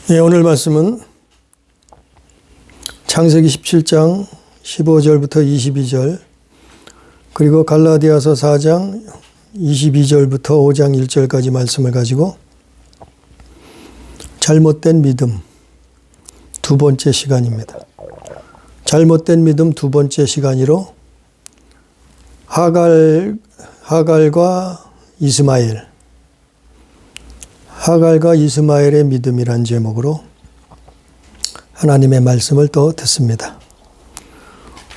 네, 오늘 말씀은 창세기 17장 15절부터 22절 그리고 갈라디아서 4장 22절부터 5장 1절까지 말씀을 가지고 잘못된 믿음 두 번째 시간입니다. 잘못된 믿음 두 번째 시간으로 하갈과 이스마엘의 믿음이란 제목으로 하나님의 말씀을 또 듣습니다.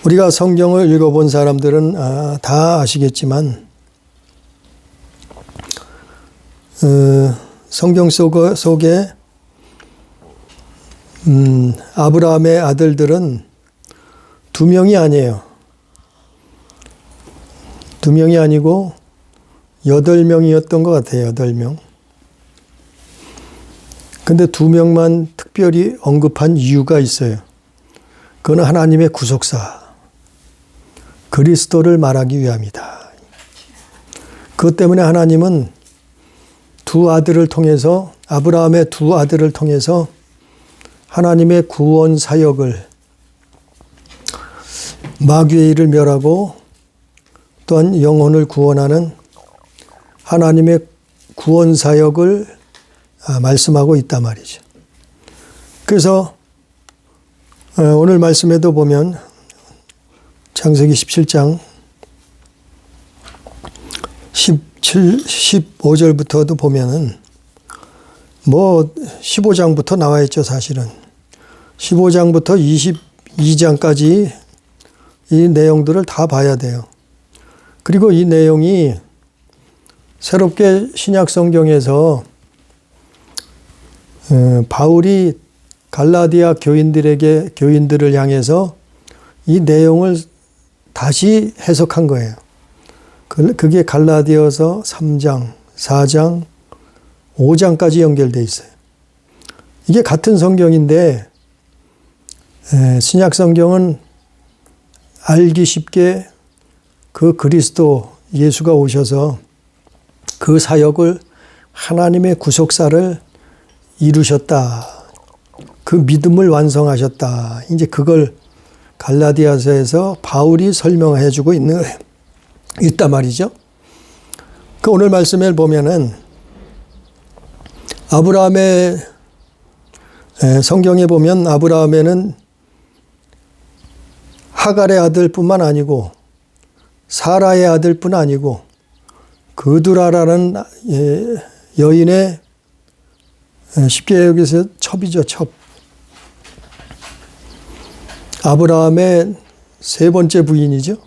우리가 성경을 읽어본 사람들은 다 아시겠지만 성경 속에 아브라함의 아들들은 두 명이 아니에요. 두 명이 아니고 8명이었던 것 같아요. 8명. 근데 두 명만 특별히 언급한 이유가 있어요. 그건 하나님의 구속사, 그리스도를 말하기 위함이다. 그것 때문에 하나님은 아브라함의 두 아들을 통해서 하나님의 구원 사역을, 마귀의 일을 멸하고 또한 영혼을 구원하는 하나님의 구원 사역을 말씀하고 있단 말이죠. 그래서 오늘 말씀에도 보면 창세기 17장 15절부터도 보면은 15장부터 나와 있죠, 사실은. 15장부터 22장까지 이 내용들을 다 봐야 돼요. 그리고 이 내용이 새롭게 신약 성경에서 바울이 갈라디아 교인들을 향해서 이 내용을 다시 해석한 거예요. 그게 갈라디아서 3장, 4장, 5장까지 연결되어 있어요. 이게 같은 성경인데 신약 성경은 알기 쉽게 그 그리스도 예수가 오셔서 그 사역을 하나님의 구속사를 이루셨다. 그 믿음을 완성하셨다. 이제 그걸 갈라디아서에서 바울이 설명해 주고 있단 말이죠. 그 오늘 말씀을 보면은 성경에 보면 아브라함에는 하갈의 아들뿐만 아니고 사라의 아들뿐 아니고 그두라라는 여인의 쉽게 여기서 첩이죠, 첩. 아브라함의 세 번째 부인이죠.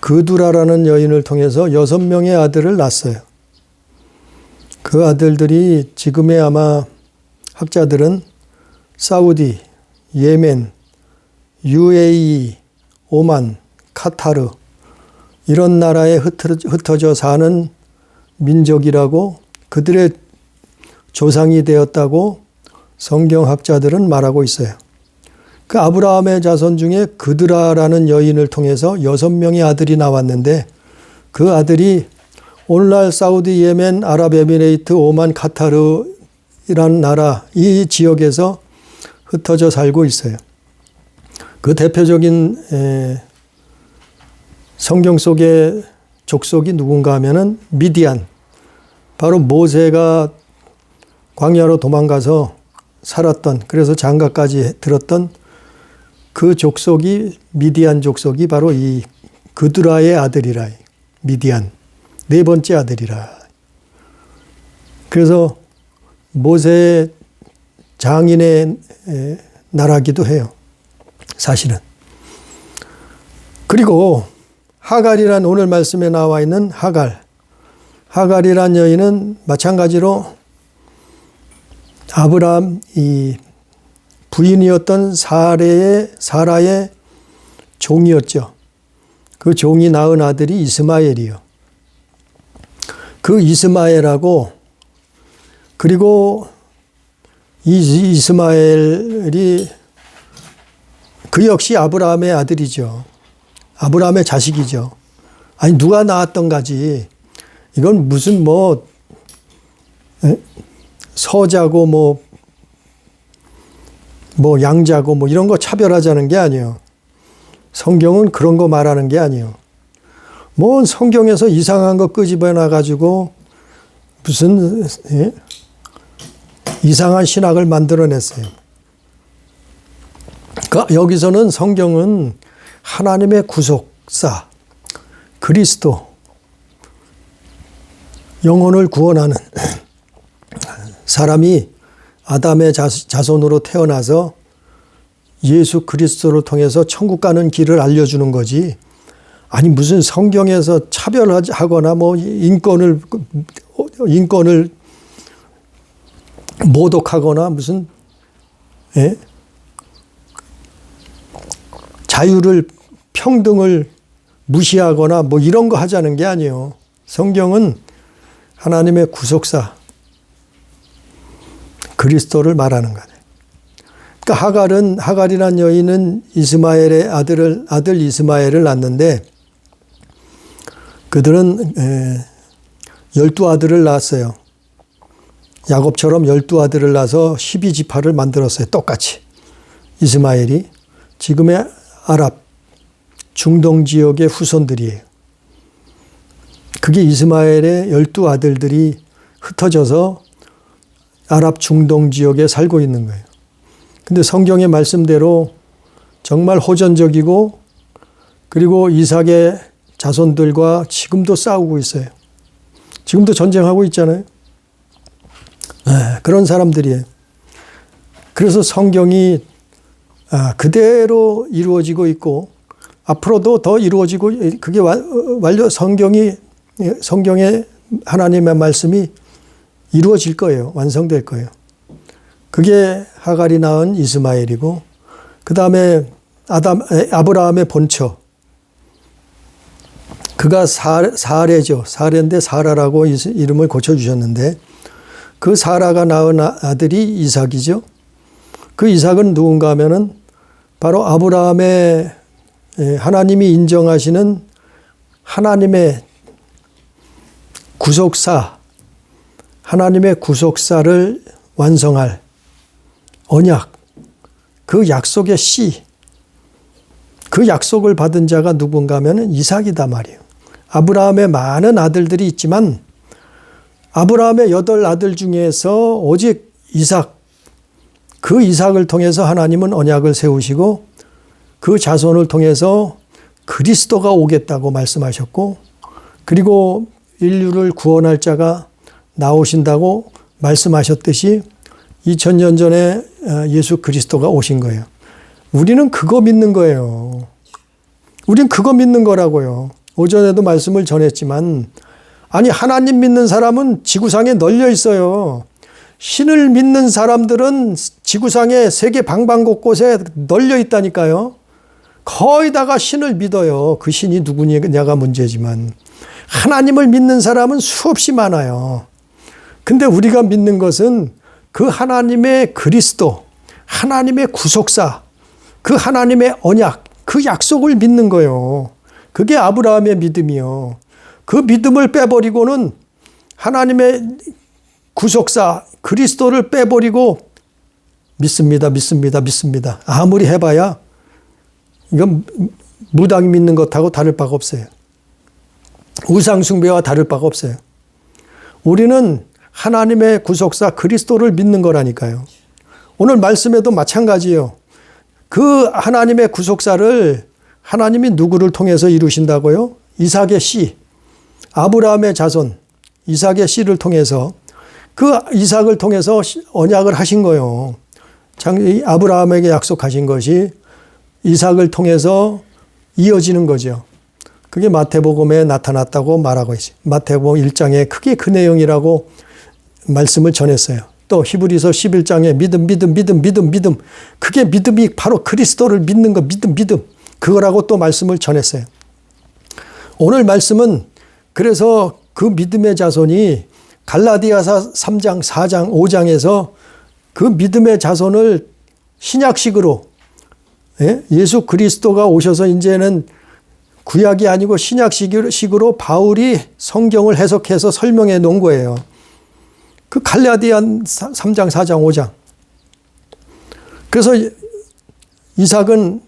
그두라라는 여인을 통해서 6명의 아들을 낳았어요. 그 아들들이 지금의 아마 학자들은 사우디, 예멘, UAE, 오만, 카타르 이런 나라에 흩어져 사는 민족이라고 그들의 조상이 되었다고 성경학자들은 말하고 있어요. 그 아브라함의 자손 중에 그드라라는 여인을 통해서 6명의 아들이 나왔는데 그 아들이 오늘날 사우디, 예멘, 아랍에미레이트, 오만, 카타르라는 나라 이 지역에서 흩어져 살고 있어요. 그 대표적인 성경 속의 족속이 누군가 하면은 미디안, 바로 모세가 광야로 도망가서 살았던, 그래서 장가까지 들었던 그 족속이, 미디안 족속이 바로 이 그드라의 아들이라. 미디안 네 번째 아들이라. 그래서 모세의 장인의 나라기도 해요, 사실은. 그리고 하갈이란, 오늘 말씀에 나와 있는 하갈이란 여인은 마찬가지로 아브라함 이 부인이었던 사라의 종이었죠. 그 종이 낳은 아들이 이스마엘이요. 그 이스마엘하고, 그리고 이 이스마엘이 그 역시 아브라함의 아들이죠. 아브라함의 자식이죠. 아니 누가 낳았던 가지. 이건 무슨 서자고 뭐 양자고 뭐 이런 거 차별하자는 게 아니에요. 성경은 그런 거 말하는 게 아니에요. 뭐 성경에서 이상한 거 끄집어내 가지고 무슨 이상한 신학을 만들어냈어요. 그러니까 여기서는 성경은 하나님의 구속사, 그리스도, 영혼을 구원하는 사람이 아담의 자손으로 태어나서 예수 그리스도를 통해서 천국 가는 길을 알려주는 거지. 아니 무슨 성경에서 차별하거나 뭐 인권을 모독하거나 무슨 자유를 평등을 무시하거나 뭐 이런 거 하자는 게 아니에요. 성경은 하나님의 구속사 그리스도를 말하는 거예요. 그러니까 하갈이란 여인은 이스마엘의 아들 이스마엘을 낳았는데 그들은 12아들을 낳았어요. 야곱처럼 12아들을 낳아서 12지파를 만들었어요. 똑같이. 이스마엘이 지금의 아랍 중동 지역의 후손들이에요. 그게 이스마엘의 12아들들이 흩어져서 아랍 중동 지역에 살고 있는 거예요. 근데 성경의 말씀대로 정말 호전적이고 그리고 이삭의 자손들과 지금도 싸우고 있어요. 지금도 전쟁하고 있잖아요. 그런 사람들이에요. 그래서 성경이 그대로 이루어지고 있고 앞으로도 더 이루어지고 그게 성경의 하나님의 말씀이 이루어질 거예요. 완성될 거예요. 그게 하갈이 낳은 이스마엘이고 그 다음에 아브라함의 본처 그가 사레죠. 사레인데 사라라고 이름을 고쳐주셨는데 그 사라가 낳은 아들이 이삭이죠. 그 이삭은 누군가 하면은 바로 아브라함의 하나님이 인정하시는 하나님의 구속사, 하나님의 구속사를 완성할 언약, 그 약속의 씨, 그 약속을 받은 자가 누군가 하면 이삭이다 말이에요. 아브라함의 많은 아들들이 있지만 아브라함의 8아들 중에서 오직 이삭, 그 이삭을 통해서 하나님은 언약을 세우시고 그 자손을 통해서 그리스도가 오겠다고 말씀하셨고 그리고 인류를 구원할 자가 나오신다고 말씀하셨듯이 2000년 전에 예수 그리스도가 오신 거예요. 우리는 그거 믿는 거예요. 우린 그거 믿는 거라고요. 오전에도 말씀을 전했지만 아니 하나님 믿는 사람은 지구상에 널려 있어요. 신을 믿는 사람들은 지구상에 세계 방방곳곳에 널려 있다니까요. 거의 다가 신을 믿어요. 그 신이 누구냐가 문제지만 하나님을 믿는 사람은 수없이 많아요. 근데 우리가 믿는 것은 그 하나님의 그리스도, 하나님의 구속사, 그 하나님의 언약, 그 약속을 믿는 거예요. 그게 아브라함의 믿음이요. 그 믿음을 빼버리고는 하나님의 구속사, 그리스도를 빼버리고 믿습니다. 아무리 해봐야 이건 무당이 믿는 것하고 다를 바가 없어요. 우상숭배와 다를 바가 없어요. 우리는 하나님의 구속사 그리스도를 믿는 거라니까요. 오늘 말씀에도 마찬가지예요. 그 하나님의 구속사를 하나님이 누구를 통해서 이루신다고요? 이삭의 씨, 아브라함의 자손, 이삭의 씨를 통해서 그 이삭을 통해서 언약을 하신 거예요. 아브라함에게 약속하신 것이 이삭을 통해서 이어지는 거죠. 그게 마태복음에 나타났다고 말하고 있어요. 마태복음 1장에 크게 그 내용이라고 말씀을 전했어요. 또 히브리서 11장에 믿음. 그게 믿음이 바로 그리스도를 믿는 거 믿음. 그거라고 또 말씀을 전했어요. 오늘 말씀은 그래서 그 믿음의 자손이 갈라디아서 3장, 4장, 5장에서 그 믿음의 자손을 신약식으로 예수 그리스도가 오셔서 이제는 구약이 아니고 신약식으로 바울이 성경을 해석해서 설명해 놓은 거예요. 그 갈라디아 3장, 4장, 5장. 그래서 이삭은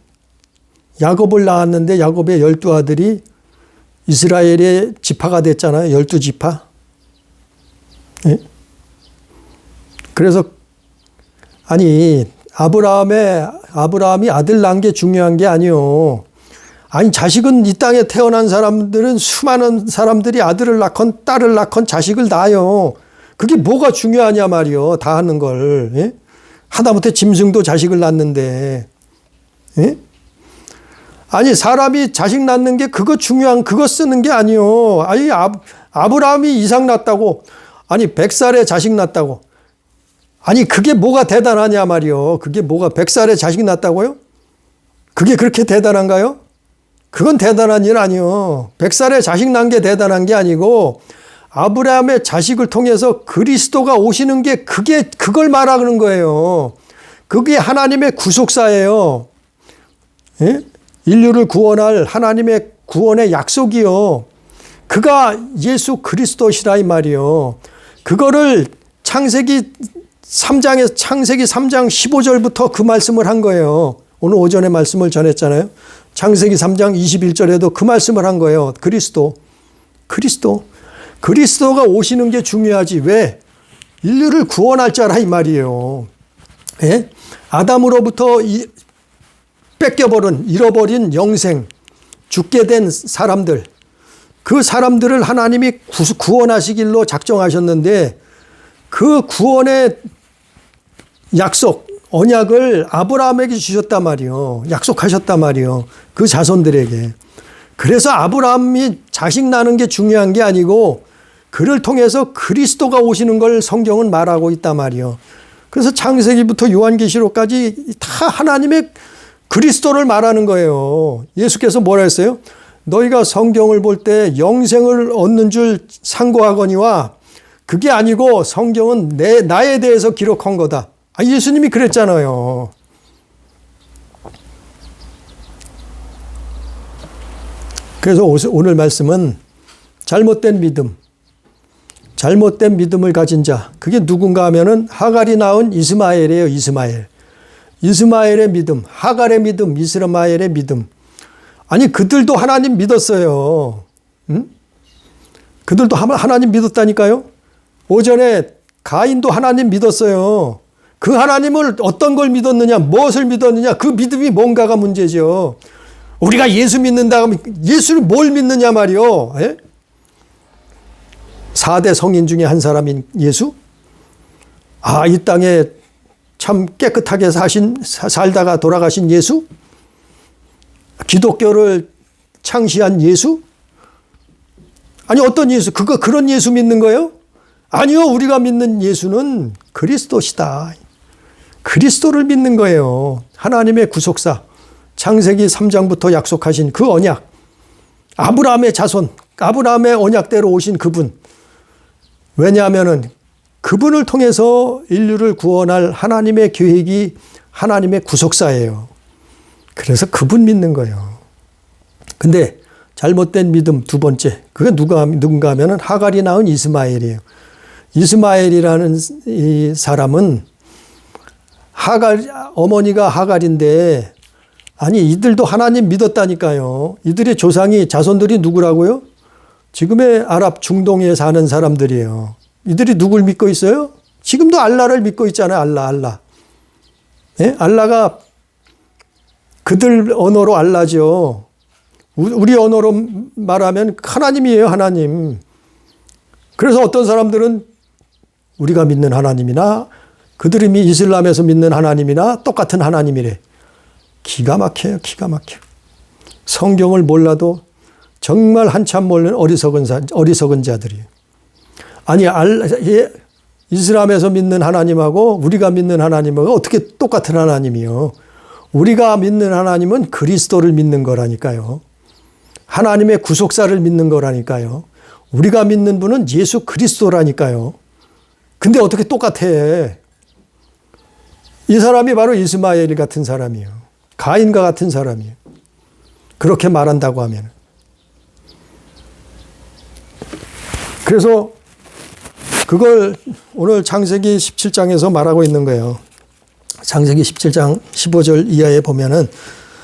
야곱을 낳았는데 야곱의 12아들이 이스라엘의 지파가 됐잖아요. 12지파. 예? 그래서 아니 아브라함이 아들 낳은 게 중요한 게 아니요. 아니 자식은 이 땅에 태어난 사람들은 수많은 사람들이 아들을 낳건 딸을 낳건 자식을 낳아요. 그게 뭐가 중요하냐 말이요. 다 하는 걸. 예? 하다못해 짐승도 자식을 낳는데. 예? 아니 사람이 자식 낳는 게 그거 그거 쓰는 게 아니요. 아니 아브라함이 이삭 낳았다고, 아니 100살에 자식 낳았다고, 아니 그게 뭐가 대단하냐 말이요. 그게 뭐가 100살에 자식 낳았다고요? 그게 그렇게 대단한가요? 그건 대단한 일 아니요. 100살에 자식 낳은 게 대단한 게 아니고 아브라함의 자식을 통해서 그리스도가 오시는 게 그걸 말하는 거예요. 그게 하나님의 구속사예요. 예? 인류를 구원할 하나님의 구원의 약속이요. 그가 예수 그리스도시라 이 말이요. 그거를 창세기 3장 15절부터 그 말씀을 한 거예요. 오늘 오전에 말씀을 전했잖아요. 창세기 3장 21절에도 그 말씀을 한 거예요. 그리스도가 오시는 게 중요하지. 왜? 인류를 구원할 자라 이 말이에요. 예? 아담으로부터 잃어버린 영생, 죽게 된 사람들, 그 사람들을 하나님이 구원하시길로 작정하셨는데 그 구원의 약속, 언약을 아브라함에게 주셨단 말이요. 약속하셨단 말이요. 그 자손들에게. 그래서 아브라함이 자식 낳는 게 중요한 게 아니고 그를 통해서 그리스도가 오시는 걸 성경은 말하고 있단 말이요. 그래서 창세기부터 요한계시록까지 다 하나님의 그리스도를 말하는 거예요. 예수께서 뭐라 했어요? 너희가 성경을 볼 때 영생을 얻는 줄 상고하거니와 그게 아니고 성경은 나에 대해서 기록한 거다. 예수님이 그랬잖아요. 그래서 오늘 말씀은 잘못된 믿음을 가진 자. 그게 누군가 하면은 하갈이 낳은 이스마엘이에요. 이스마엘의 믿음, 하갈의 믿음, 이스마엘의 믿음. 아니 그들도 하나님 믿었어요. 응? 그들도 하나님 믿었다니까요. 오전에 가인도 하나님 믿었어요. 그 하나님을 어떤 걸 믿었느냐, 무엇을 믿었느냐, 그 믿음이 뭔가가 문제죠. 우리가 예수 믿는다 하면 예수를 뭘 믿느냐 말이요. 예? 4대 성인 중에 한 사람인 예수? 이 땅에 참 깨끗하게 살다가 돌아가신 예수? 기독교를 창시한 예수? 아니 어떤 예수? 그런 예수 믿는 거예요? 아니요. 우리가 믿는 예수는 그리스도시다. 그리스도를 믿는 거예요. 하나님의 구속사. 창세기 3장부터 약속하신 그 언약. 아브라함의 자손, 아브라함의 언약대로 오신 그분. 왜냐하면은 그분을 통해서 인류를 구원할 하나님의 계획이 하나님의 구속사예요. 그래서 그분 믿는 거예요. 근데 잘못된 믿음 두 번째. 그게 누군가 하면은 하갈이 낳은 이스마엘이에요. 이스마엘이라는 이 사람은 어머니가 하갈인데 아니 이들도 하나님 믿었다니까요. 이들의 조상이 자손들이 누구라고요? 지금의 아랍 중동에 사는 사람들이에요. 이들이 누굴 믿고 있어요? 지금도 알라를 믿고 있잖아요. 알라. 예? 알라가 그들 언어로 알라죠. 우리 언어로 말하면 하나님이에요. 하나님. 그래서 어떤 사람들은 우리가 믿는 하나님이나 그들이 이슬람에서 믿는 하나님이나 똑같은 하나님이래. 기가 막혀요. 기가 막혀. 성경을 몰라도 정말 한참 모르는 어리석은 자들이에요. 아니 이슬람에서 믿는 하나님하고 우리가 믿는 하나님하고 어떻게 똑같은 하나님이요. 우리가 믿는 하나님은 그리스도를 믿는 거라니까요. 하나님의 구속사를 믿는 거라니까요. 우리가 믿는 분은 예수 그리스도라니까요. 근데 어떻게 똑같아? 이 사람이 바로 이스마엘 같은 사람이에요. 가인과 같은 사람이에요. 그렇게 말한다고 하면. 그래서 그걸 오늘 창세기 17장에서 말하고 있는 거예요. 창세기 17장 15절 이하에 보면은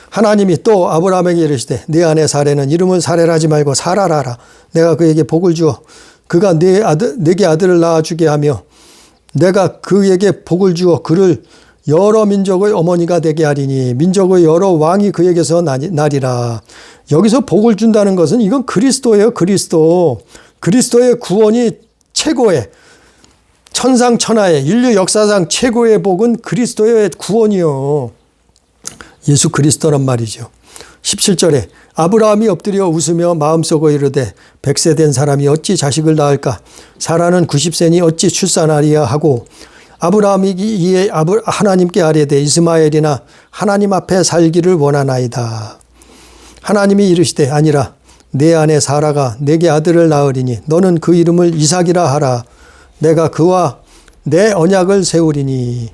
하나님이 또 아브라함에게 이르시되 네 아내 사레는 이름을 사레라 하지 말고 사라라 하라. 내가 그에게 복을 주어 그가 네게 아들을 낳아주게 하며 내가 그에게 복을 주어 그를 여러 민족의 어머니가 되게 하리니 민족의 여러 왕이 그에게서 나리라. 여기서 복을 준다는 것은 이건 그리스도예요. 그리스도의 구원이 최고의 천상천하의 인류 역사상 최고의 복은 그리스도의 구원이요. 예수 그리스도란 말이죠. 17절에 아브라함이 엎드려 웃으며 마음속에 이르되 100세 된 사람이 어찌 자식을 낳을까? 사라는 90세니 어찌 출산하리야 하고 아브라함이 이에 하나님께 아뢰되 이스마엘이나 하나님 앞에 살기를 원하나이다. 하나님이 이르시되 아니라 내 아내 사라가 내게 아들을 낳으리니 너는 그 이름을 이삭이라 하라. 내가 그와 내 언약을 세우리니.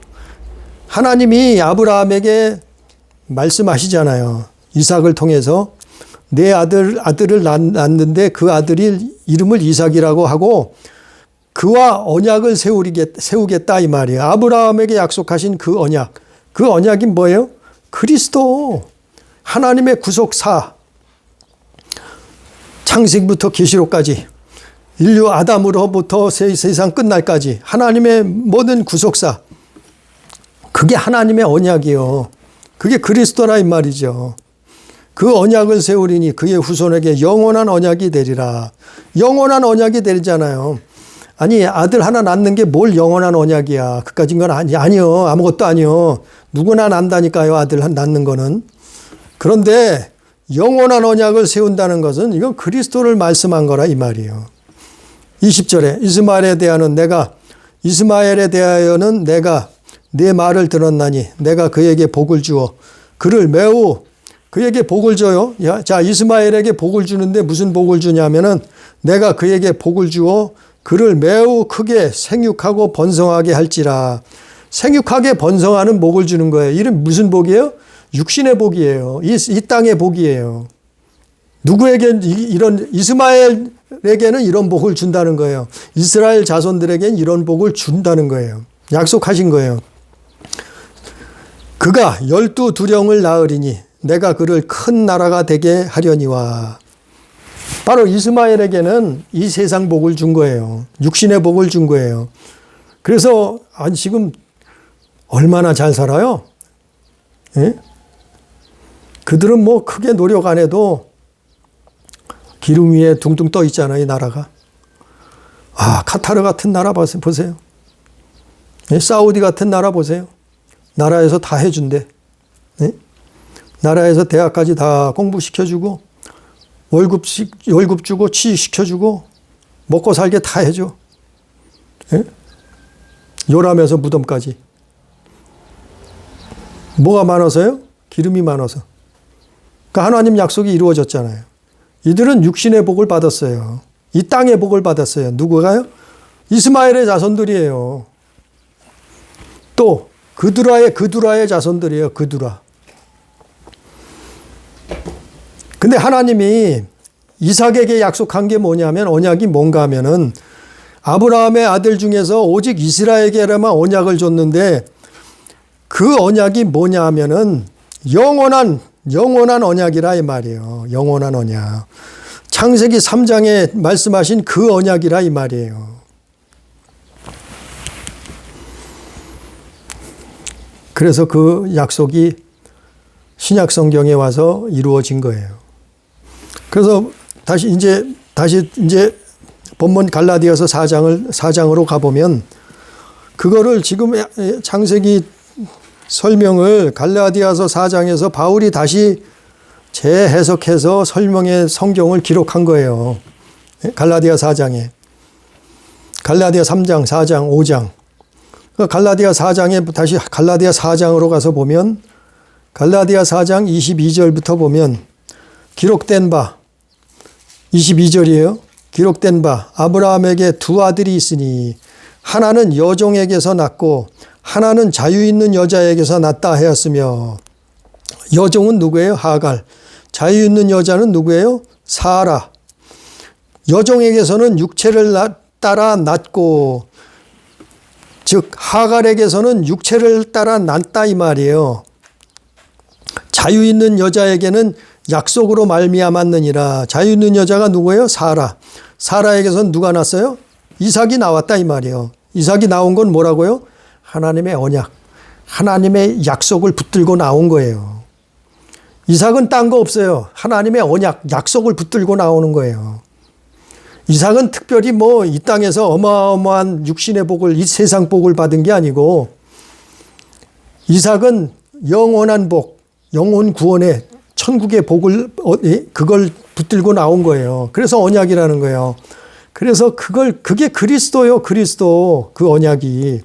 하나님이 아브라함에게 말씀하시잖아요. 이삭을 통해서 내 아들을 낳는데 그 아들이 이름을 이삭이라고 하고 그와 언약을 세우겠다 이 말이에요. 아브라함에게 약속하신 그 언약. 그 언약이 뭐예요? 그리스도. 하나님의 구속사. 창세기부터 계시록까지 인류 아담으로부터 세상 끝날까지 하나님의 모든 구속사. 그게 하나님의 언약이요. 그게 그리스도라 이 말이죠. 그 언약을 세우리니 그의 후손에게 영원한 언약이 되리라. 영원한 언약이 되잖아요. 아니 아들 하나 낳는 게 뭘 영원한 언약이야. 그까진 건 아니요. 아무것도 아니요. 누구나 난다니까요. 아들 낳는 거는. 그런데 영원한 언약을 세운다는 것은 이건 그리스도를 말씀한 거라 이 말이에요. 20절에 이스마엘에 대하여는 내가 네 말을 들었나니 내가 그에게 복을 주어 그를 매우 그에게 복을 줘요. 자, 이스마엘에게 복을 주는데 무슨 복을 주냐면은 내가 그에게 복을 주어 그를 매우 크게 생육하고 번성하게 할지라. 생육하게 번성하는 복을 주는 거예요. 이름 무슨 복이에요? 육신의 복이에요. 이 땅의 복이에요. 누구에게 이스마엘에게는 이런 복을 준다는 거예요. 이스라엘 자손들에게는 이런 복을 준다는 거예요. 약속하신 거예요. 그가 12두령을 낳으리니 내가 그를 큰 나라가 되게 하려니와. 바로 이스마엘에게는 이 세상 복을 준 거예요. 육신의 복을 준 거예요. 그래서 지금 얼마나 잘 살아요? 예? 그들은 뭐 크게 노력 안 해도 기름 위에 둥둥 떠 있잖아요, 이 나라가. 카타르 같은 나라 보세요. 예? 사우디 같은 나라 보세요. 나라에서 다 해준대. 예? 나라에서 대학까지 다 공부시켜주고 월급 주고 취직시켜주고 먹고 살게 다 해줘. 예? 요람에서 무덤까지. 뭐가 많아서요? 기름이 많아서. 그러니까 하나님 약속이 이루어졌잖아요. 이들은 육신의 복을 받았어요. 이 땅의 복을 받았어요. 누구가요? 이스마엘의 자손들이에요. 또 그두라의 자손들이에요. 그두라. 근데 하나님이 이삭에게 약속한 게 뭐냐면 언약이 뭔가 하면은 아브라함의 아들 중에서 오직 이스라엘에게만 언약을 줬는데 그 언약이 뭐냐 하면은 영원한 언약이라 이 말이에요. 영원한 언약. 창세기 3장에 말씀하신 그 언약이라 이 말이에요. 그래서 그 약속이 신약 성경에 와서 이루어진 거예요. 그래서 다시 본문 갈라디아서 4장으로 가보면 그거를 지금 창세기 설명을 갈라디아서 4장에서 바울이 다시 재해석해서 설명의 성경을 기록한 거예요. 갈라디아 4장에. 갈라디아 3장, 4장, 5장. 갈라디아 4장에 다시 갈라디아 4장으로 가서 보면 갈라디아 4장 22절부터 보면 기록된 바 22절이에요. 기록된 바 아브라함에게 두 아들이 있으니 하나는 여종에게서 낳고 하나는 자유 있는 여자에게서 낳다 하였으며 여종은 누구예요? 하갈. 자유 있는 여자는 누구예요? 사라. 여종에게서는 육체를 따라 낳고 즉 하갈에게서는 육체를 따라 낳았다 이 말이에요. 자유 있는 여자에게는 약속으로 말미암았느니라. 자유 있는 여자가 누구예요? 사라. 사라에게서는 누가 났어요? 이삭이 나왔다 이 말이에요. 이삭이 나온 건 뭐라고요? 하나님의 언약, 하나님의 약속을 붙들고 나온 거예요. 이삭은 딴 거 없어요. 하나님의 언약, 약속을 붙들고 나오는 거예요. 이삭은 특별히 뭐 이 땅에서 어마어마한 육신의 복을, 이 세상 복을 받은 게 아니고, 이삭은 영원한 복, 영혼 구원의 천국의 복을, 그걸 붙들고 나온 거예요. 그래서 언약이라는 거예요. 그래서 그게 그리스도요, 그리스도. 그 언약이.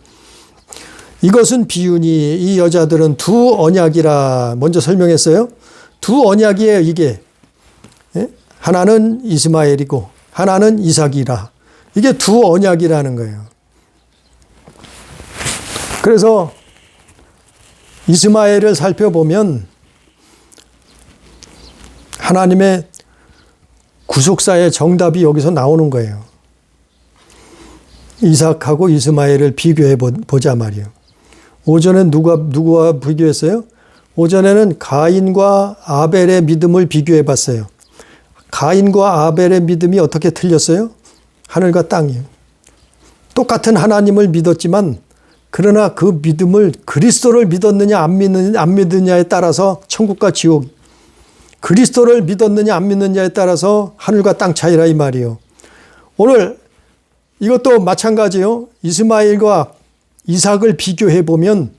이것은 비유니 이 여자들은 두 언약이라 먼저 설명했어요. 두 언약이에요, 이게. 하나는 이스마엘이고 하나는 이삭이라. 이게 두 언약이라는 거예요. 그래서 이스마엘을 살펴보면 하나님의 구속사의 정답이 여기서 나오는 거예요. 이삭하고 이스마엘을 비교해 보자 말이에요. 오전엔 누구와 비교했어요? 오전에는 가인과 아벨의 믿음을 비교해 봤어요. 가인과 아벨의 믿음이 어떻게 틀렸어요? 하늘과 땅이에요. 똑같은 하나님을 믿었지만 그러나 그 믿음을 그리스도를 믿었느냐 안 믿느냐에 따라서 천국과 지옥, 그리스도를 믿었느냐 안 믿느냐에 따라서 하늘과 땅 차이라 이 말이에요. 오늘 이것도 마찬가지요. 이스마엘과 이삭을 비교해 보면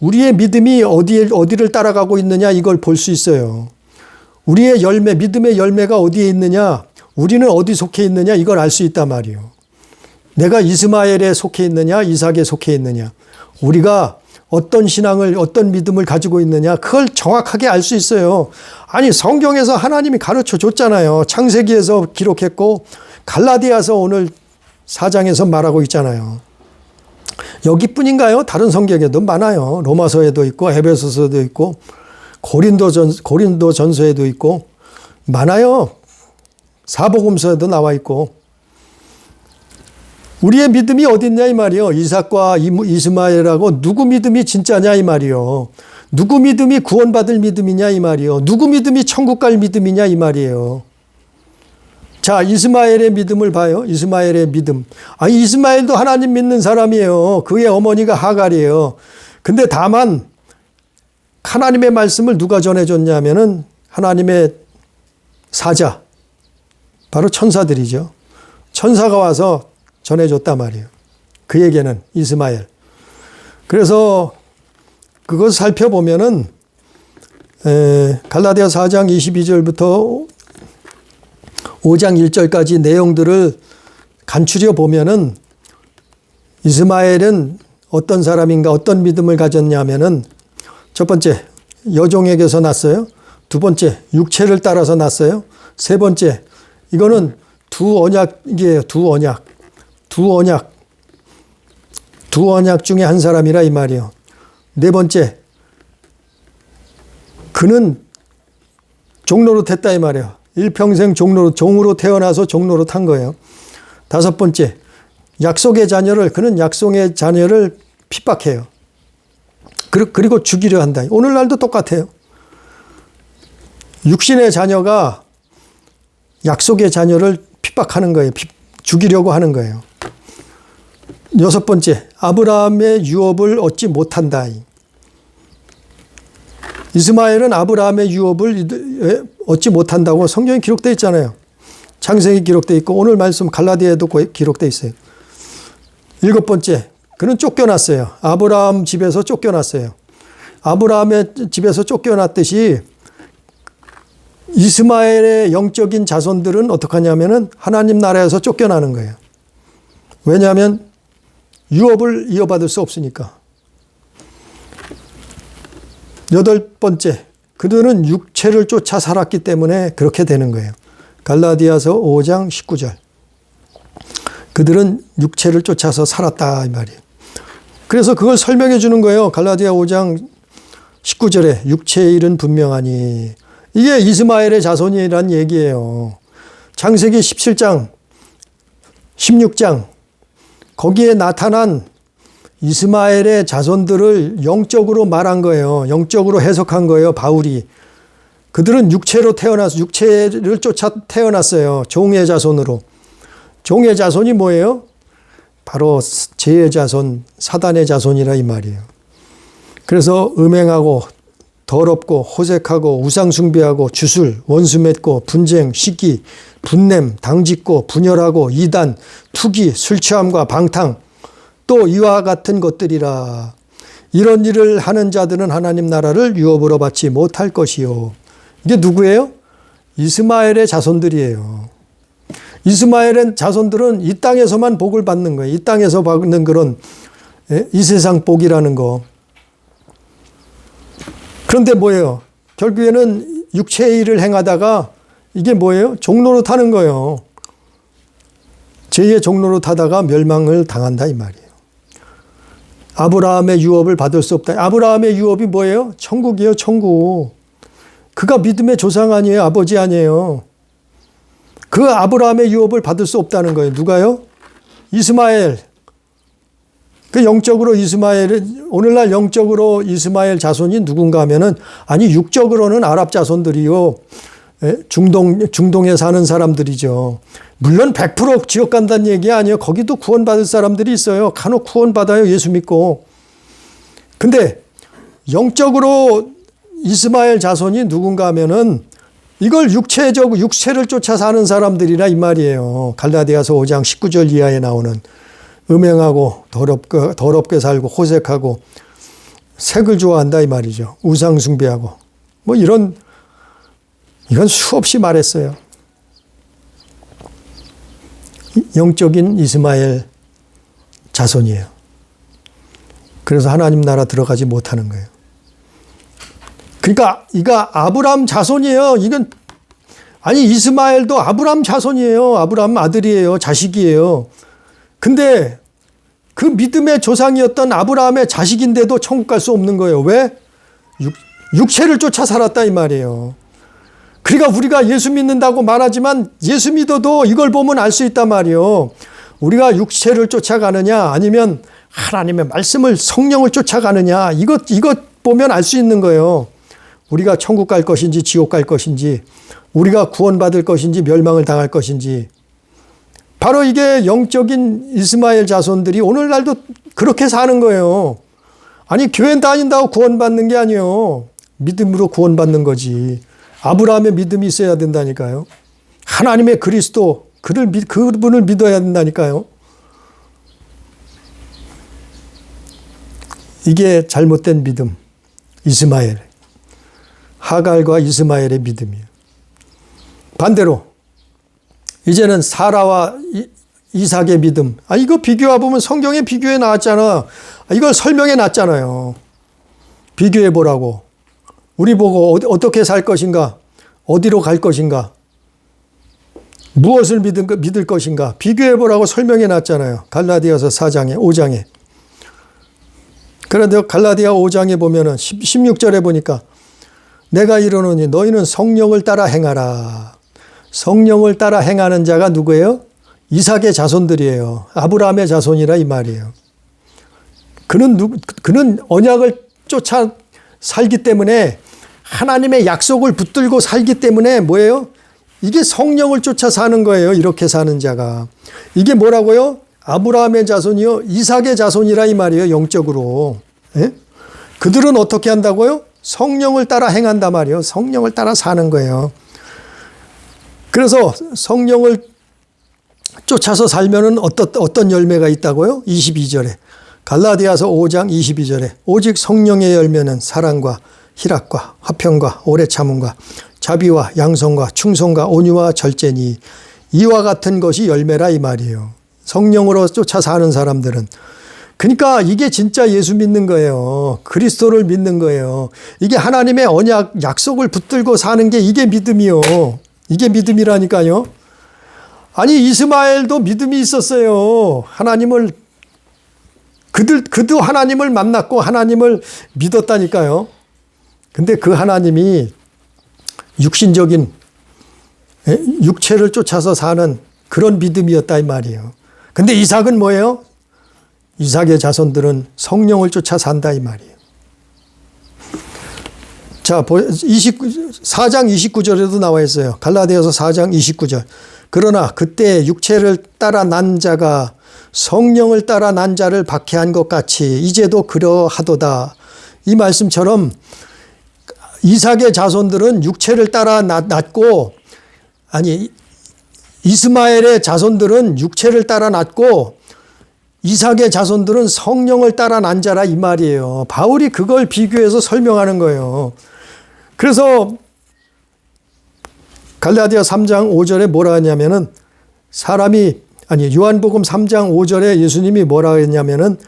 우리의 믿음이 어디를 따라가고 있느냐 이걸 볼 수 있어요. 우리의 열매, 믿음의 열매가 어디에 있느냐, 우리는 어디 속해 있느냐 이걸 알 수 있단 말이에요. 내가 이스마엘에 속해 있느냐, 이삭에 속해 있느냐, 우리가 어떤 신앙을, 어떤 믿음을 가지고 있느냐 그걸 정확하게 알 수 있어요. 아니 성경에서 하나님이 가르쳐 줬잖아요. 창세기에서 기록했고 갈라디아서 오늘 4장에서 말하고 있잖아요. 여기뿐인가요? 다른 성경에도 많아요. 로마서에도 있고 에베소서에도 있고 고린도전서에도 있고 많아요. 사복음서에도 나와 있고. 우리의 믿음이 어디 있냐 이 말이요. 이삭과 이스마엘하고 누구 믿음이 진짜냐 이 말이요. 누구 믿음이 구원받을 믿음이냐 이 말이요. 누구 믿음이 천국 갈 믿음이냐 이 말이에요. 자, 이스마엘의 믿음을 봐요. 이스마엘의 믿음. 이스마엘도 하나님 믿는 사람이에요. 그의 어머니가 하갈이에요. 근데 다만 하나님의 말씀을 누가 전해줬냐면은 하나님의 사자, 바로 천사들이죠. 천사가 와서 전해줬단 말이에요. 그에게는 이스마엘. 그래서 그것을 살펴보면은 갈라디아 4장 22절부터 5장 1절까지 내용들을 간추려 보면은 이스마엘은 어떤 사람인가, 어떤 믿음을 가졌냐면은 첫 번째, 여종에게서 났어요. 두 번째, 육체를 따라서 났어요. 세 번째, 이거는 두 언약이에요. 두 언약 중에 한 사람이라 이 말이에요. 네 번째, 그는 종노릇했다 이 말이에요. 일평생 종으로 태어나서 종로로 탄 거예요. 다섯 번째, 그는 약속의 자녀를 핍박해요. 그리고 죽이려 한다. 오늘날도 똑같아요. 육신의 자녀가 약속의 자녀를 핍박하는 거예요. 죽이려고 하는 거예요. 여섯 번째, 아브라함의 유업을 얻지 못한다. 이스마엘은 아브라함의 유업을 얻지 못한다고 성경에 기록되어 있잖아요. 창세기 기록되어 있고 오늘 말씀 갈라디아에도 기록되어 있어요. 일곱 번째, 그는 쫓겨났어요. 아브라함 집에서 쫓겨났어요. 아브라함의 집에서 쫓겨났듯이 이스마엘의 영적인 자손들은 어떻게 하냐면은 하나님 나라에서 쫓겨나는 거예요. 왜냐하면 유업을 이어받을 수 없으니까. 여덟 번째, 그들은 육체를 쫓아 살았기 때문에 그렇게 되는 거예요. 갈라디아서 5장 19절. 그들은 육체를 쫓아서 살았다 이 말이에요. 그래서 그걸 설명해 주는 거예요. 갈라디아 5장 19절에 육체의 일은 분명하니. 이게 이스마엘의 자손이란 얘기예요. 창세기 17장, 16장 거기에 나타난 이스마엘의 자손들을 영적으로 말한 거예요. 영적으로 해석한 거예요. 바울이. 그들은 육체로 태어나서 육체를 쫓아 태어났어요. 종의 자손으로. 종의 자손이 뭐예요? 바로 죄의 자손, 사단의 자손이라 이 말이에요. 그래서 음행하고 더럽고 호색하고 우상숭배하고 주술, 원수 맺고 분쟁, 시기, 분냄, 당짓고 분열하고 이단, 투기, 술취함과 방탕 또 이와 같은 것들이라. 이런 일을 하는 자들은 하나님 나라를 유업으로 받지 못할 것이요. 이게 누구예요? 이스마엘의 자손들이에요. 이스마엘의 자손들은 이 땅에서만 복을 받는 거예요. 이 땅에서 받는 그런 이 세상 복이라는 거. 그런데 뭐예요? 결국에는 육체의 일을 행하다가 이게 뭐예요? 종로로 타는 거예요. 죄의 종로로 타다가 멸망을 당한다 이 말이에요. 아브라함의 유업을 받을 수 없다. 아브라함의 유업이 뭐예요? 천국이에요. 천국. 그가 믿음의 조상 아니에요? 아버지 아니에요? 그 아브라함의 유업을 받을 수 없다는 거예요. 누가요? 이스마엘. 그 영적으로 오늘날 영적으로 이스마엘 자손이 누군가 하면은, 아니, 육적으로는 아랍 자손들이요. 중동에 사는 사람들이죠. 물론 100% 지옥 간다는 얘기 아니에요. 거기도 구원받을 사람들이 있어요. 간혹 구원받아요. 예수 믿고. 근데 영적으로 이스마엘 자손이 누군가 하면은 이걸 육체를 쫓아 사는 사람들이라 이 말이에요. 갈라디아서 5장 19절 이하에 나오는 음행하고 더럽게 살고 호색하고 색을 좋아한다 이 말이죠. 우상 숭배하고 뭐 이건 수없이 말했어요. 영적인 이스마엘 자손이에요. 그래서 하나님 나라 들어가지 못하는 거예요. 그러니까 이거 아브라함 자손이에요. 아니 이스마엘도 아브라함 자손이에요. 아브라함 아들이에요. 자식이에요. 근데 그 믿음의 조상이었던 아브라함의 자식인데도 천국 갈 수 없는 거예요. 왜? 육체를 쫓아 살았다 이 말이에요. 그러니까 우리가 예수 믿는다고 말하지만 예수 믿어도 이걸 보면 알 수 있단 말이에요. 우리가 육체를 쫓아가느냐 아니면 하나님의 말씀을 성령을 쫓아가느냐 이것 보면 알 수 있는 거예요. 우리가 천국 갈 것인지 지옥 갈 것인지 우리가 구원받을 것인지 멸망을 당할 것인지 바로 이게 영적인 이스마엘 자손들이 오늘날도 그렇게 사는 거예요. 아니 교회 다닌다고 구원받는 게 아니에요. 믿음으로 구원받는 거지. 아브라함의 믿음이 있어야 된다니까요. 하나님의 그리스도 그분을 믿어야 된다니까요. 이게 잘못된 믿음. 이스마엘. 하갈과 이스마엘의 믿음이에요. 반대로 이제는 사라와 이삭의 믿음. 이거 비교해 보면 성경에 비교해 나왔잖아. 이걸 설명해 놨잖아요. 비교해 보라고. 우리 보고 어떻게 살 것인가? 어디로 갈 것인가? 무엇을 믿을 것인가? 비교해 보라고 설명해 놨잖아요. 갈라디아서 4장에 5장에. 그런데 갈라디아 5장에 보면은 16절에 보니까 내가 이르노니 너희는 성령을 따라 행하라. 성령을 따라 행하는 자가 누구예요? 이삭의 자손들이에요. 아브라함의 자손이라 이 말이에요. 그는 언약을 쫓아 살기 때문에 하나님의 약속을 붙들고 살기 때문에 뭐예요? 이게 성령을 쫓아 사는 거예요. 이렇게 사는 자가. 이게 뭐라고요? 아브라함의 자손이요. 이삭의 자손이라 이 말이에요. 영적으로. 예? 그들은 어떻게 한다고요? 성령을 따라 행한단 말이에요. 성령을 따라 사는 거예요. 그래서 성령을 쫓아서 살면은 어떤 열매가 있다고요? 22절에. 갈라디아서 5장 22절에. 오직 성령의 열매는 사랑과 희락과 화평과 오래 참음과 자비와 양성과 충성과 온유와 절제니 이와 같은 것이 열매라 이 말이에요. 성령으로 쫓아 사는 사람들은. 그러니까 이게 진짜 예수 믿는 거예요. 그리스도를 믿는 거예요. 이게 하나님의 언약, 약속을 붙들고 사는 게 이게 믿음이요. 이게 믿음이라니까요. 아니 이스마엘도 믿음이 있었어요. 하나님을 그도 하나님을 만났고 하나님을 믿었다니까요. 근데 그 하나님이 육신적인 육체를 쫓아서 사는 그런 믿음이었다 이 말이에요. 근데 이삭은 뭐예요? 이삭의 자손들은 성령을 쫓아 산다 이 말이에요. 자, 4장 29절에도 나와 있어요. 갈라디아서 4장 29절. 그러나 그때 육체를 따라 난 자가 성령을 따라 난 자를 박해한 것 같이 이제도 그러하도다. 이 말씀처럼 이삭의 자손들은 육체를 따라 났고, 아니 이스마엘의 자손들은 육체를 따라 났고 이삭의 자손들은 성령을 따라 난 자라 이 말이에요. 바울이 그걸 비교해서 설명하는 거예요. 그래서 갈라디아 3장 5절에 뭐라 하냐면은 요한복음 3장 5절에 예수님이 뭐라 했냐면은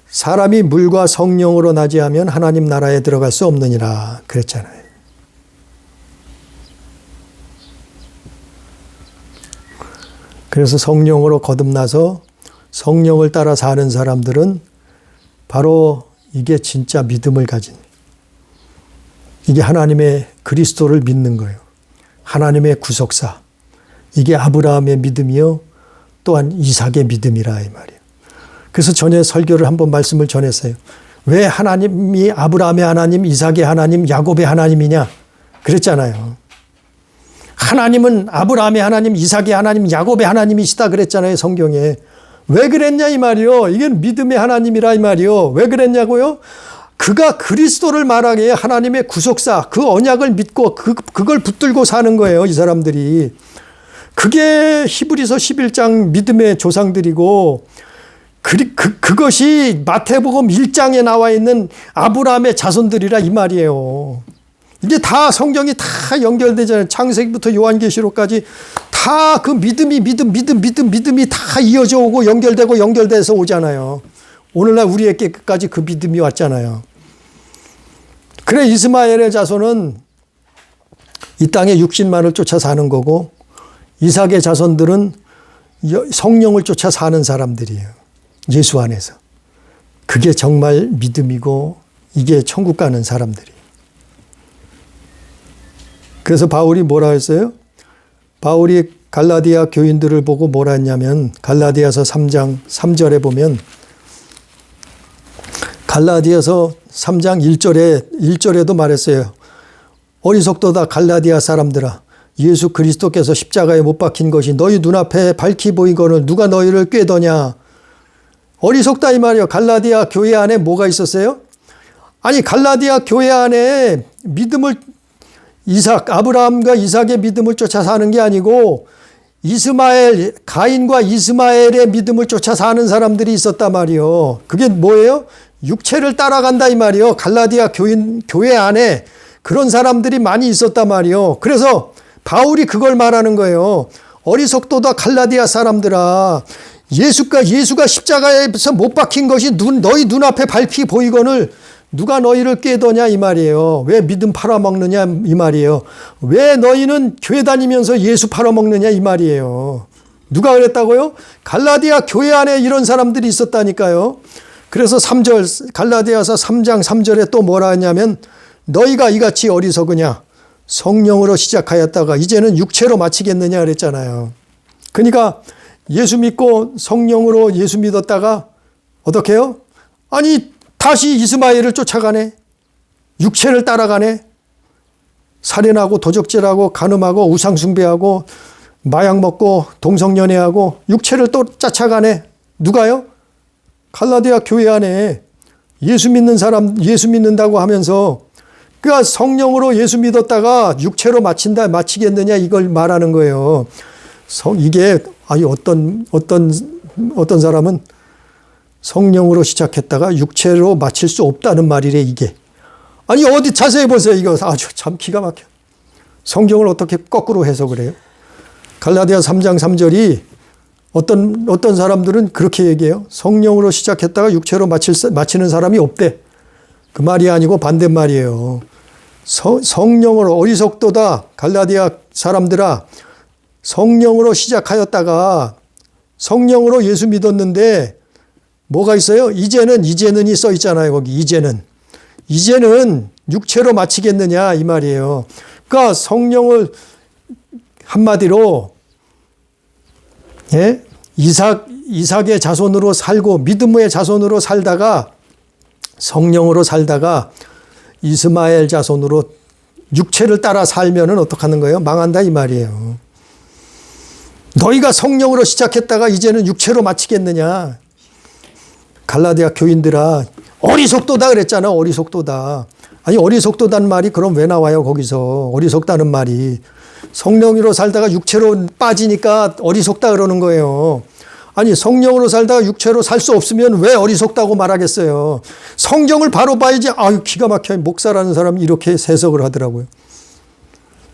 사람이 물과 성령으로 나지 하면 하나님 나라에 들어갈 수 없느니라 그랬잖아요. 그래서 성령으로 거듭나서 성령을 따라 사는 사람들은 바로 이게 진짜 믿음을 가진, 이게 하나님의 그리스도를 믿는 거예요. 하나님의 구속사. 이게 아브라함의 믿음이요 또한 이삭의 믿음이라 이 말이에요. 그래서 전에 설교를 한번 말씀을 전했어요. 왜 하나님이 아브라함의 하나님, 이삭의 하나님, 야곱의 하나님이냐 그랬잖아요. 하나님은 아브라함의 하나님, 이삭의 하나님, 야곱의 하나님이시다 그랬잖아요, 성경에. 왜 그랬냐 이 말이요. 이게 믿음의 하나님이라 이 말이요. 왜 그랬냐고요? 그가 그리스도를 말하기에 하나님의 구속사, 그 언약을 믿고 그걸 붙들고 사는 거예요, 이 사람들이. 그게 히브리서 11장 믿음의 조상들이고, 그것이 마태복음 1장에 나와 있는 아브라함의 자손들이라 이 말이에요. 이게 다 성경이 다 연결되잖아요. 창세기부터 요한계시록까지 다 그 믿음이 다 이어져 오고 연결돼서 오잖아요. 오늘날 우리에게까지 그 믿음이 왔잖아요. 그래 이스마엘의 자손은 이 땅에 육신만을 쫓아 사는 거고 이삭의 자손들은 성령을 쫓아 사는 사람들이에요. 예수 안에서. 그게 정말 믿음이고 이게 천국 가는 사람들이에요. 그래서 바울이 뭐라 했어요? 바울이 갈라디아 교인들을 보고 뭐라 했냐면 갈라디아서 3장 3절에 보면 갈라디아서 3장 1절에도 말했어요. 어리석도다 갈라디아 사람들아. 예수 그리스도께서 십자가에 못 박힌 것이 너희 눈앞에 밝히 보이거늘 누가 너희를 꾀더냐. 어리석다 이 말이에요. 갈라디아 교회 안에 뭐가 있었어요? 아니 갈라디아 교회 안에 믿음을 아브라함과 이삭의 믿음을 쫓아 사는 게 아니고 가인과 이스마엘의 믿음을 쫓아 사는 사람들이 있었단 말이에요. 그게 뭐예요? 육체를 따라간다 이 말이에요. 갈라디아 교회 안에 그런 사람들이 많이 있었단 말이에요. 그래서 바울이 그걸 말하는 거예요. 어리석도다 갈라디아 사람들아. 예수가 십자가에서 못 박힌 것이 너희 눈앞에 밝히 보이거늘 누가 너희를 꾀더냐 이 말이에요. 왜 믿음 팔아먹느냐 이 말이에요. 왜 너희는 교회 다니면서 예수 팔아먹느냐 이 말이에요. 누가 그랬다고요? 갈라디아 교회 안에 이런 사람들이 있었다니까요. 그래서 3절 갈라디아서 3장 3절에 또 뭐라 하냐면 너희가 이같이 어리석으냐 성령으로 시작하였다가 이제는 육체로 마치겠느냐 그랬잖아요. 그러니까 예수 믿고 성령으로 예수 믿었다가 어떻게 해요? 아니 다시 이스마엘을 쫓아가네. 육체를 따라가네. 살인하고 도적질하고 간음하고 우상숭배하고 마약 먹고 동성연애하고 육체를 또 쫓아가네. 누가요? 갈라디아 교회 안에 예수 믿는 사람 예수 믿는다고 하면서 그러니까 성령으로 예수 믿었다가 육체로 마치겠느냐 이걸 말하는 거예요. 이게 어떤 사람은 성령으로 시작했다가 육체로 마칠 수 없다는 말이래 이게. 아니 어디 자세히 보세요. 이거 아주 참 기가 막혀. 성경을 어떻게 거꾸로 해석을 해요? 갈라디아 3장 3절이 어떤 사람들은 그렇게 얘기해요. 성령으로 시작했다가 육체로 마치는 사람이 없대. 그 말이 아니고 반대말이에요. 성령으로 어리석도다 갈라디아 사람들아. 성령으로 시작하였다가 성령으로 예수 믿었는데 뭐가 있어요? 이제는이 써 있잖아요. 거기 이제는 육체로 마치겠느냐 이 말이에요. 그러니까 성령을 한마디로 이삭 이삭의 자손으로 살고 믿음의 자손으로 살다가 성령으로 살다가 이스마엘 자손으로 육체를 따라 살면은 어떡하는 거예요? 망한다 이 말이에요. 너희가 성령으로 시작했다가 이제는 육체로 마치겠느냐? 갈라디아 교인들아, 어리석도다 그랬잖아. 어리석도다. 아니 어리석도다는 말이 그럼 왜 나와요? 거기서 어리석다는 말이 성령으로 살다가 육체로 빠지니까 어리석다 그러는 거예요. 아니 성령으로 살다가 육체로 살 수 없으면 왜 어리석다고 말하겠어요? 성경을 바로 봐야지. 아유 기가 막혀. 목사라는 사람이 이렇게 해석을 하더라고요.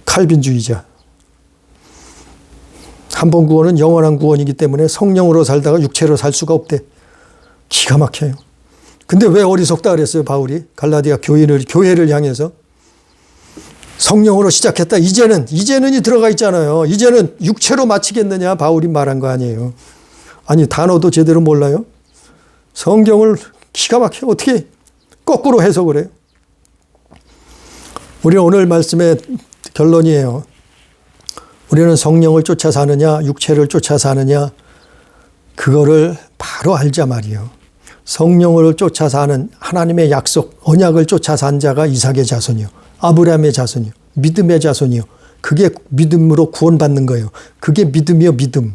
칼빈주의자. 한 번 구원은 영원한 구원이기 때문에 성령으로 살다가 육체로 살 수가 없대. 기가 막혀요. 근데 왜 어리석다 그랬어요? 바울이 갈라디아 교회를 향해서 성령으로 시작했다. 이제는이 들어가 있잖아요. 이제는 육체로 마치겠느냐? 바울이 말한 거 아니에요. 아니 단어도 제대로 몰라요. 성경을 기가 막혀 어떻게 거꾸로 해석을 해요. 우리 오늘 말씀의 결론이에요. 우리는 성령을 쫓아 사느냐 육체를 쫓아 사느냐 그거를 바로 알자 말이에요. 성령을 쫓아 사는 하나님의 약속 언약을 쫓아 산 자가 이삭의 자손이요 아브라함의 자손이요 믿음의 자손이요 그게 믿음으로 구원받는 거예요. 그게 믿음이요 믿음.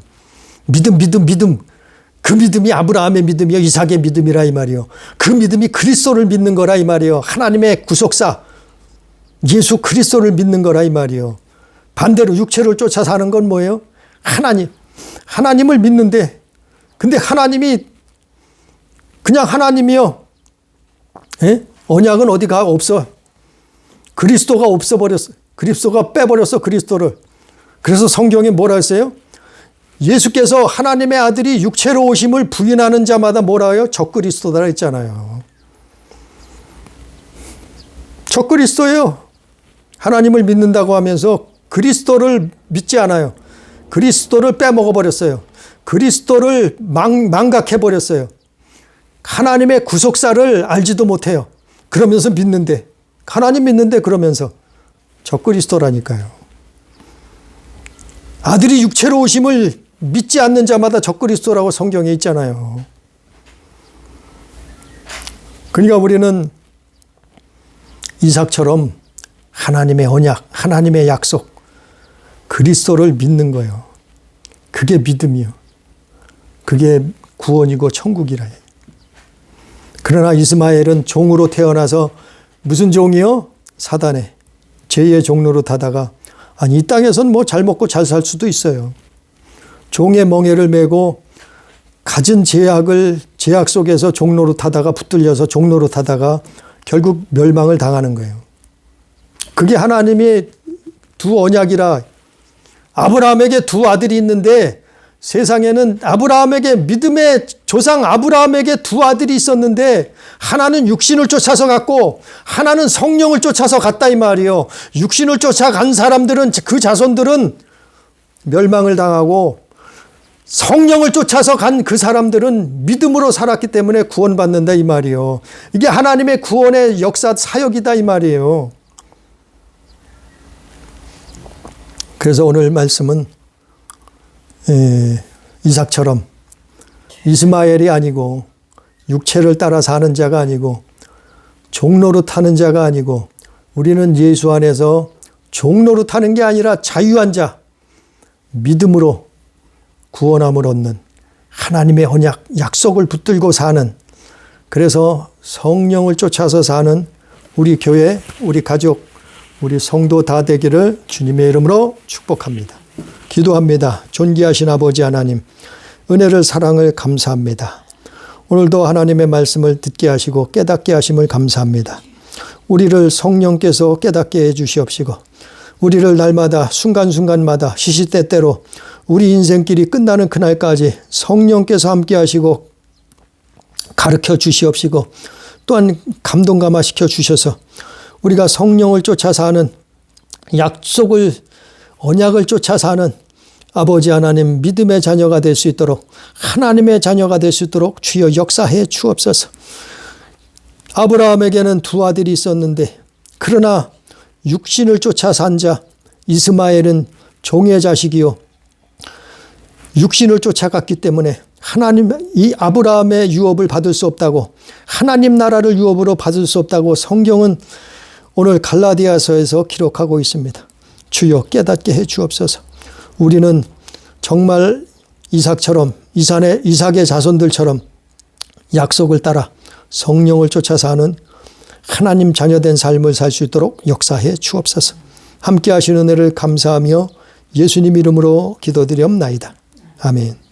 그 믿음이 아브라함의 믿음이요 이삭의 믿음이라 이 말이요. 그 믿음이 그리스도를 믿는 거라 이 말이요. 하나님의 구속사 예수 그리스도를 믿는 거라 이 말이요. 반대로 육체를 쫓아 사는 건 뭐예요? 하나님을 믿는데 근데 하나님이 그냥 하나님이요. 예? 언약은 어디가 없어. 그리스도가 없어버렸어. 그리스도가 빼버렸어 그리스도를. 그래서 성경에 뭐라 했어요? 예수께서 하나님의 아들이 육체로 오심을 부인하는 자마다 뭐라 해요? 적그리스도다 했잖아요. 적그리스도예요. 하나님을 믿는다고 하면서 그리스도를 믿지 않아요. 그리스도를 빼먹어버렸어요. 그리스도를 망각해버렸어요. 하나님의 구속사를 알지도 못해요. 그러면서 믿는데 하나님 믿는데 그러면서 적그리스도라니까요. 아들이 육체로 오심을 믿지 않는 자마다 적그리스도라고 성경에 있잖아요. 그러니까 우리는 이삭처럼 하나님의 언약, 하나님의 약속, 그리스도를 믿는 거예요. 그게 믿음이요. 그게 구원이고 천국이라. 그러나 이스마엘은 종으로 태어나서 무슨 종이요? 사단의 죄의 종로로 타다가 아니 이 땅에선 뭐 잘 먹고 잘 살 수도 있어요. 종의 멍에를 메고 갖은 제약 속에서 종로로 타다가 붙들려서 종로로 타다가 결국 멸망을 당하는 거예요. 그게 하나님의 두 언약이라. 아브라함에게 두 아들이 있는데 세상에는 아브라함에게 믿음의 조상 아브라함에게 두 아들이 있었는데 하나는 육신을 쫓아서 갔고 하나는 성령을 쫓아서 갔다 이 말이에요. 육신을 쫓아간 사람들은 그 자손들은 멸망을 당하고 성령을 쫓아서 간 그 사람들은 믿음으로 살았기 때문에 구원받는다 이 말이에요. 이게 하나님의 구원의 역사 사역이다 이 말이에요. 그래서 오늘 말씀은 이삭처럼 이스마엘이 아니고 육체를 따라 사는 자가 아니고 종로로 타는 자가 아니고 우리는 예수 안에서 종로로 타는 게 아니라 자유한 자, 믿음으로 구원함을 얻는 하나님의 언약, 약속을 붙들고 사는 그래서 성령을 쫓아서 사는 우리 교회, 우리 가족, 우리 성도 다 되기를 주님의 이름으로 축복합니다. 기도합니다. 존귀하신 아버지 하나님, 은혜를 사랑을 감사합니다. 오늘도 하나님의 말씀을 듣게 하시고 깨닫게 하심을 감사합니다. 우리를 성령께서 깨닫게 해 주시옵시고 우리를 날마다 순간순간마다 시시때때로 우리 인생길이 끝나는 그날까지 성령께서 함께 하시고 가르쳐 주시옵시고 또한 감동감화시켜 주셔서 우리가 성령을 쫓아 사는 약속을 언약을 쫓아 사는 아버지 하나님 믿음의 자녀가 될 수 있도록 하나님의 자녀가 될 수 있도록 주여 역사해 주옵소서. 아브라함에게는 두 아들이 있었는데 그러나 육신을 쫓아 산 자 이스마엘은 종의 자식이요 육신을 쫓아갔기 때문에 하나님, 이 아브라함의 유업을 받을 수 없다고, 하나님 나라를 유업으로 받을 수 없다고 성경은 오늘 갈라디아서에서 기록하고 있습니다. 주여 깨닫게 해 주옵소서. 우리는 정말 이삭처럼, 이삭의 자손들처럼 약속을 따라 성령을 쫓아 사는 하나님 자녀된 삶을 살 수 있도록 역사해 주옵소서. 함께 하시는 은혜를 감사하며 예수님 이름으로 기도드리옵나이다. 아멘.